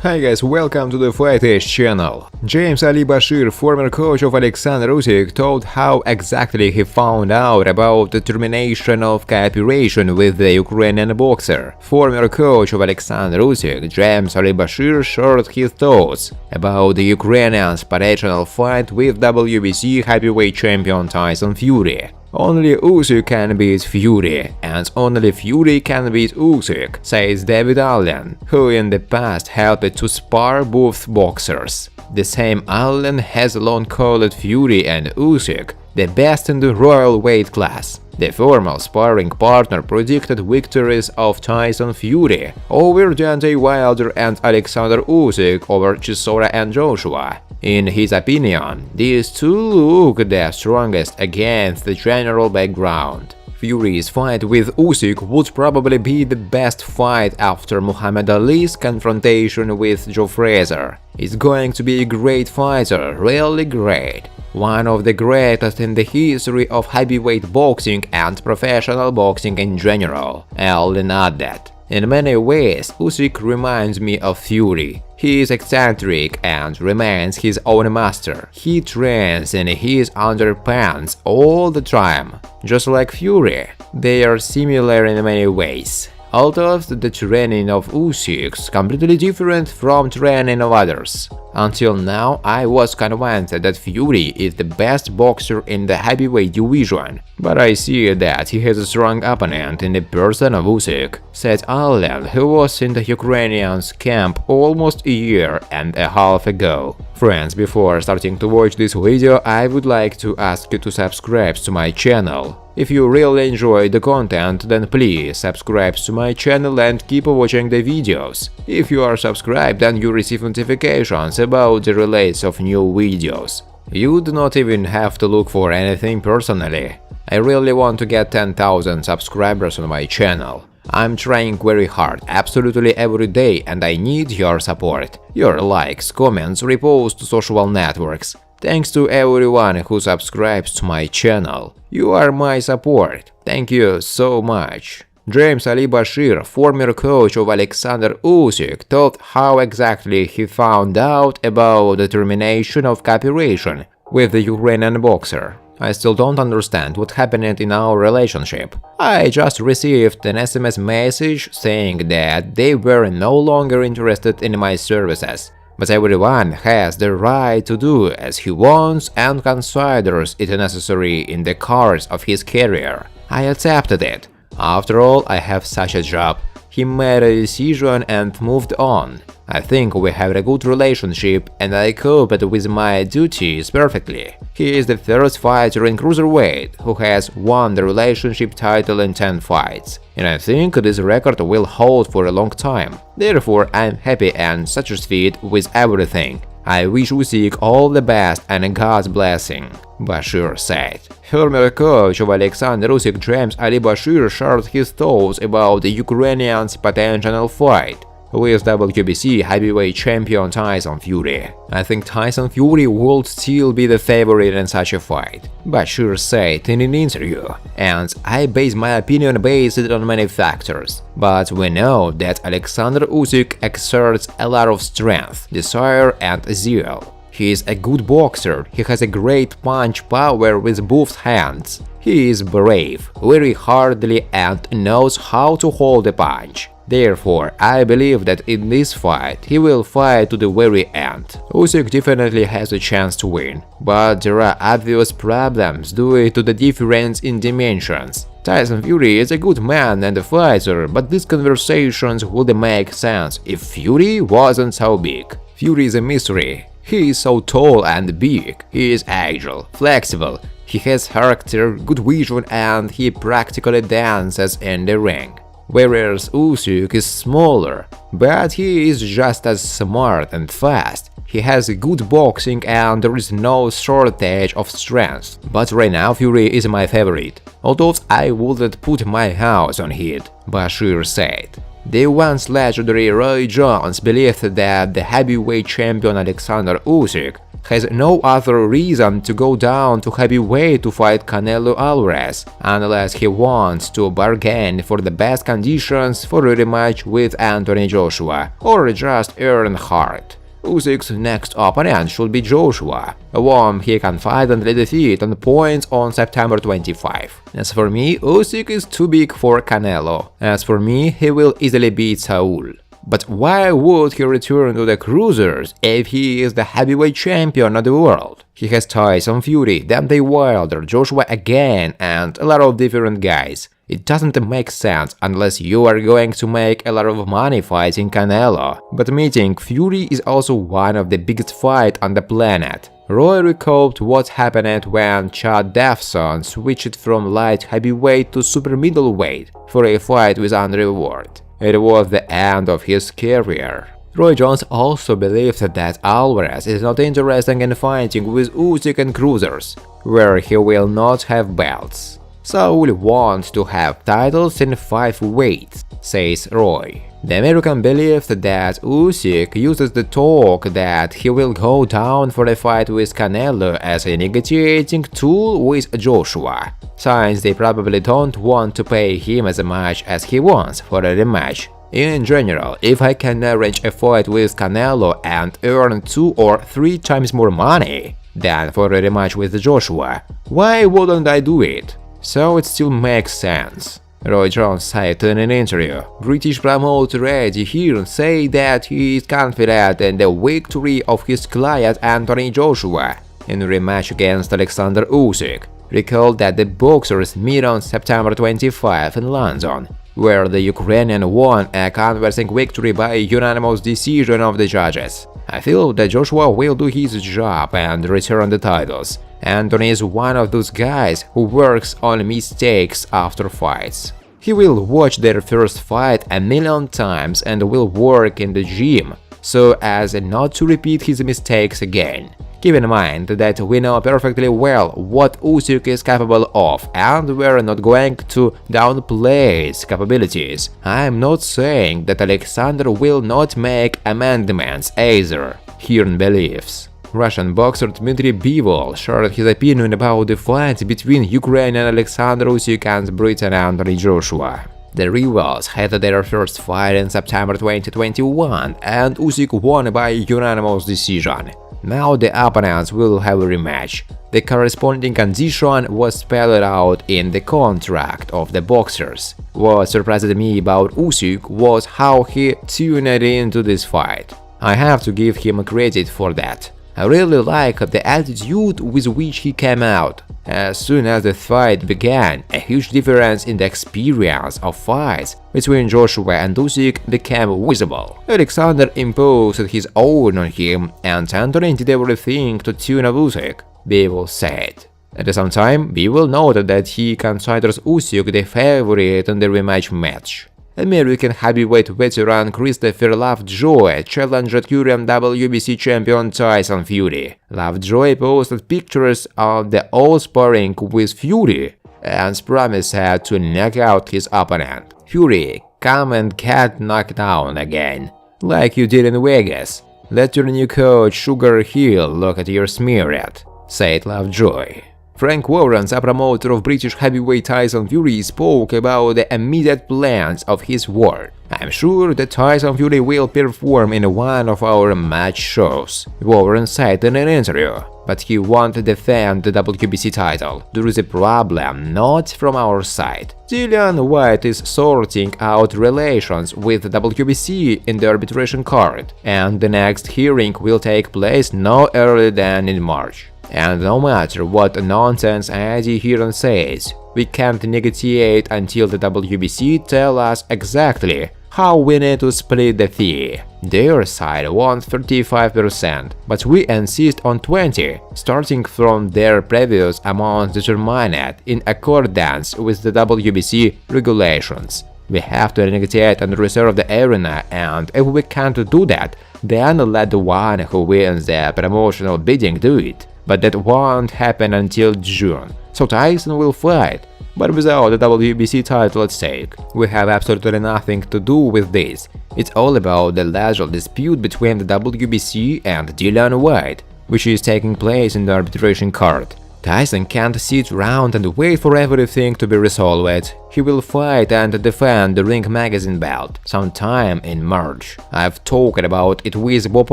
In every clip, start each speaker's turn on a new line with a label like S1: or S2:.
S1: Hi guys, welcome to the Fighters channel. Ali Bashir, former coach of Alexander Usyk, told how exactly he found out about the termination of cooperation with the Ukrainian boxer. Former coach of Alexander Usyk, Ali Bashir, shared his thoughts about the Ukrainian's potential fight with WBC heavyweight champion Tyson Fury. Only Usyk can beat Fury, and only Fury can beat Usyk, says David Allen, who in the past helped to spar both boxers. The same Allen has long called Fury and Usyk the best in the royal weight class. The former sparring partner predicted victories of Tyson Fury over Deontay Wilder and Alexander Usyk over Chisora and Joshua. In his opinion, these two look the strongest against the general background. Fury's fight with Usyk would probably be the best fight after Muhammad Ali's confrontation with Joe Frazier. He's going to be a great fighter, really great. One of the greatest in the history of heavyweight boxing and professional boxing in general. Allen added. In many ways, Usyk reminds me of Fury. He is eccentric and remains his own master. He trains in his underpants all the time, just like Fury. They are similar in many ways. Although the training of Usyk is completely different from training of others. Until now, I was convinced that Fury is the best boxer in the heavyweight division, but I see that he has a strong opponent in the person of Usyk, said Allen, who was in the Ukrainian's camp almost a year and a half ago. Friends, before starting to watch this video, I would like to ask you to subscribe to my channel. If you really enjoy the content, then please subscribe to my channel and keep watching the videos. If you are subscribed, then you receive notifications about the release of new videos. You do not even have to look for anything personally. I really want to get 10,000 subscribers on my channel. I'm trying very hard, absolutely every day, and I need your support. Your likes, comments, reposts to social networks. Thanks to everyone who subscribes to my channel. You are my support. Thank you so much. Ali Bashir, former coach of Alexander Usyk, told how exactly he found out about the termination of cooperation with the Ukrainian boxer. I still don't understand what happened in our relationship. I just received an SMS message saying that they were no longer interested in my services. But everyone has the right to do as he wants and considers it necessary in the course of his career. I accepted it. After all, I have such a job. He made a decision and moved on. I think we have a good relationship and I coped with my duties perfectly. He is the first fighter in cruiserweight who has won the relationship title in 10 fights. And I think this record will hold for a long time. Therefore, I'm happy and satisfied with everything. I wish Usyk all the best and God's blessing, Bashir said. Former coach of Alexander Usyk, Ali Bashir, shared his thoughts about the Ukrainian's potential fight with WBC heavyweight champion Tyson Fury. I think Tyson Fury would still be the favorite in such a fight, Bashir said in an interview, and I base my opinion based on many factors. But we know that Alexander Usyk exerts a lot of strength, desire and zeal. He is a good boxer, he has a great punch power with both hands. He is brave, very hardly and knows how to hold a punch. Therefore, I believe that in this fight he will fight to the very end. Usyk definitely has a chance to win, but there are obvious problems due to the difference in dimensions. Tyson Fury is a good man and a fighter, but these conversations would make sense if Fury wasn't so big. Fury is a mystery. He is so tall and big, he is agile, flexible, he has character, good vision and he practically dances in the ring. Whereas Usyk is smaller, but he is just as smart and fast. He has good boxing and there is no shortage of strength. But right now Fury is my favorite, although I wouldn't put my house on it, Bashir said. The once legendary Roy Jones believed that the heavyweight champion Alexander Usyk has no other reason to go down to heavyweight to fight Canelo Alvarez, unless he wants to bargain for the best conditions for a rematch with Anthony Joshua, or just earn heart. Usyk's next opponent should be Joshua, whom he confidently defeated on points on September 25. As for me, Usyk is too big for Canelo. As for me, he will easily beat Saul. But why would he return to the cruisers if he is the heavyweight champion of the world? He has Tyson Fury, Deontay Wilder, Joshua again, and a lot of different guys. It doesn't make sense unless you are going to make a lot of money fighting Canelo. But meeting Fury is also one of the biggest fights on the planet. Roy recalled what happened when Chad Dawson switched from light heavyweight to super middleweight for a fight with Andre Ward. It was the end of his career. Roy Jones also believes that Alvarez is not interested in fighting with Usyk and cruisers, where he will not have belts. Saul wants to have titles in 5 weights, says Roy. The American believes that Usyk uses the talk that he will go down for a fight with Canelo as a negotiating tool with Joshua, since they probably don't want to pay him as much as he wants for a rematch. In general, if I can arrange a fight with Canelo and earn 2 or 3 times more money than for a rematch with Joshua, why wouldn't I do it? So it still makes sense. Roy Jones said in an interview. British promoter Eddie Hearn said that he is confident in the victory of his client Anthony Joshua in a rematch against Alexander Usyk. Recall that the boxers meet on September 25 in London, where the Ukrainian won a convincing victory by unanimous decision of the judges. I feel that Joshua will do his job and return the titles. Anthony is one of those guys who works on mistakes after fights. He will watch their first fight a million times and will work in the gym so as not to repeat his mistakes again. Keep in mind that we know perfectly well what Usyk is capable of, and we're not going to downplay his capabilities. I'm not saying that Alexander will not make amendments either, Hearn believes. Russian boxer Dmitry Bivol shared his opinion about the fight between Ukrainian Alexander Usyk and Britain Anthony Joshua. The rivals had their first fight in September 2021, and Usyk won by unanimous decision. Now the opponents will have a rematch. The corresponding condition was spelled out in the contract of the boxers. What surprised me about Usyk was how he tuned into this fight. I have to give him credit for that. I really like the attitude with which he came out. As soon as the fight began, a huge difference in the experience of fights between Joshua and Usyk became visible. Alexander imposed his own on him, and Anthony did everything to tune up Usyk, Bivol said. At the same time, Bivol noted that he considers Usyk the favorite in the rematch match. American heavyweight veteran Christopher Lovejoy challenged current WBC champion Tyson Fury. Lovejoy posted pictures of the old sparring with Fury and promised to knock out his opponent. Fury, come and get knocked down again, like you did in Vegas. Let your new coach Sugar Hill look at your smeared, said Lovejoy. Frank Warren, a promoter of British heavyweight Tyson Fury, spoke about the immediate plans of his work. I'm sure that Tyson Fury will perform in one of our match shows, Warren said in an interview. But he won't defend the WBC title. There is a problem not from our side. Dillian Whyte is sorting out relations with the WBC in the arbitration court, and the next hearing will take place no earlier than in March. And no matter what nonsense Eddie Hearn says, we can't negotiate until the WBC tell us exactly how we need to split the fee. Their side wants 35%, but we insist on 20%, starting from their previous amount determined in accordance with the WBC regulations. We have to negotiate and reserve the arena, and if we can't do that, then let the one who wins the promotional bidding do it. But that won't happen until June, so Tyson will fight, but without the WBC title at stake. We have absolutely nothing to do with this. It's all about the legal dispute between the WBC and Dillian Whyte. which is taking place in the arbitration court. Tyson can't sit around and wait for everything to be resolved. He will fight and defend the Ring Magazine belt sometime in March. I've talked about it with Bob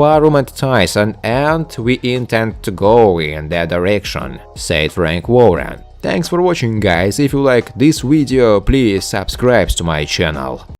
S1: Arum and Tyson, and we intend to go in that direction, said Frank Warren. Thanks for watching, guys. If you like this video, please subscribe to my channel.